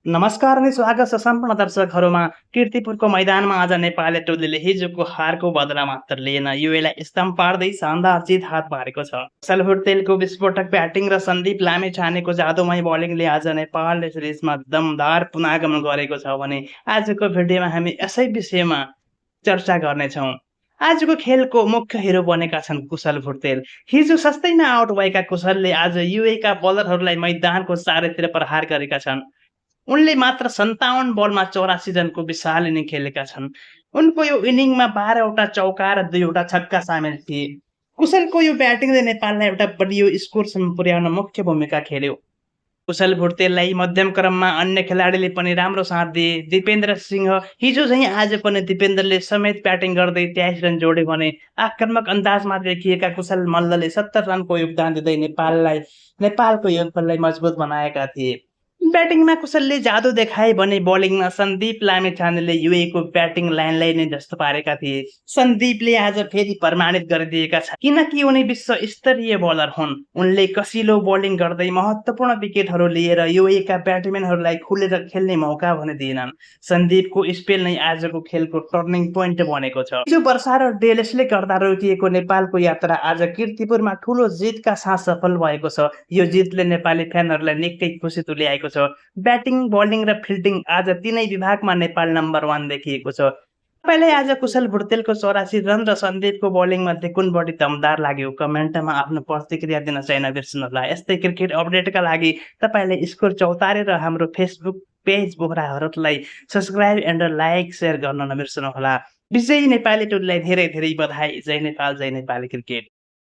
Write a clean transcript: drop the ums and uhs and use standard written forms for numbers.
नमस्कार अनि स्वागत छ सम्पूर्ण दर्शकहरूमा। कीर्तिपुरको मैदानमा आज नेपाली टोलीले हिजोको हारको बदला मात्र लिएन, युएलाई स्तम्भ पार्दै शानदार जित हात पारेको छ। सलहुट तेलको विस्फोटक ब्याटिङ र सन्दीप लामिछानेको जादुमय बलिङले आज नेपालले सिरिजमा दमदार पुनरागमन गरेको छ भने आजको भिडियोमा हामी यसै विषयमा चर्चा गर्नेछौँ। आजको खेलको मुख्य हिरो बनेका छन् कुशल भुर्तेल। हिजो सस्तैमा आउट भएका कुशलले आज युएका बलरहरूलाई मैदानको चारैतिर प्रहार गरेका छन्। उनले मात्र 57 बलमा 84 रनको विशाल इनिङ खेलेका छन्। उनको यो इनिङमा 12 वटा चौका र 2 वटा छक्का सामेल थिए। कुशलको यो ब्याटिङले नेपाललाई एउटा बलियो स्कोरसम्म पुर्याउन मुख्य भूमिका खेल्यो। कुशल भुर्तेललाई मध्यम क्रममा अन्य खेलाडीले पनि राम्रो साथ दिए। दिपेन्द्र सिंह हिजो चाहिँ आज पनि दिपेन्द्रले समेत ब्याटिङ गर्दै 23 रन जोडे भने आक्रामक अन्दाजमा देखिएका कुशल मल्लले 70 रनको योगदान दिँदै नेपालको योगबललाई मजबुत बनाएका थिए। ब्याटिङमा कुशलले जादु देखाए भने बलिङमा सन्दीप लामिछानेले युएको ब्याटिङ लाइनलाई नै जस्तो पारेका थिए। सन्दीपले आज फेरि प्रमाणित गरिदिएका छन् किनकि उनी विश्व स्तरीय बलर हुन्। उनले कसिलो बलिङ गर्दै महत्त्वपूर्ण विकेटहरू लिएर युएका ब्याटसम्यानहरूलाई खुलेर खेल्ने मौका भने दिएनन्। सन्दीपको स्पेल नै आजको खेलको टर्निङ पोइन्ट बनेको छ। हिजो वर्षा र डेलेसले गर्दा रोकिएको नेपालको यात्रा आज कीर्तिपुरमा ठूलो जितका साथ सफल भएको छ। यो जितले नेपाली फ्यानहरूलाई निकै खुसी तुल्याएको छ। ब्याटिङ, बलिङ र फिल्डिङ आज तीनै विभागमा नेपाल नम्बर 1 देखिएको छ। तपाईँलाई आज कुशल भुर्तेलको 84 रन र सन्दीपको बलिङ मध्ये कुन बढी दमदार लाग्यो? कमेन्टमा आफ्नो प्रतिक्रिया दिन चाहिँ नबिर्सनुहोला। यस्तै क्रिकेट अपडेटका लागि तपाईँले स्कोर चौतारे र हाम्रो फेसबुक पेज बोहराहरूलाई सब्स्क्राइब एन्ड लाइक शेयर गर्न नबिर्सनुहोला। विजयी नेपाली टोलीलाई धेरै धेरै बधाई। जय नेपाल, जय नेपाली क्रिकेट।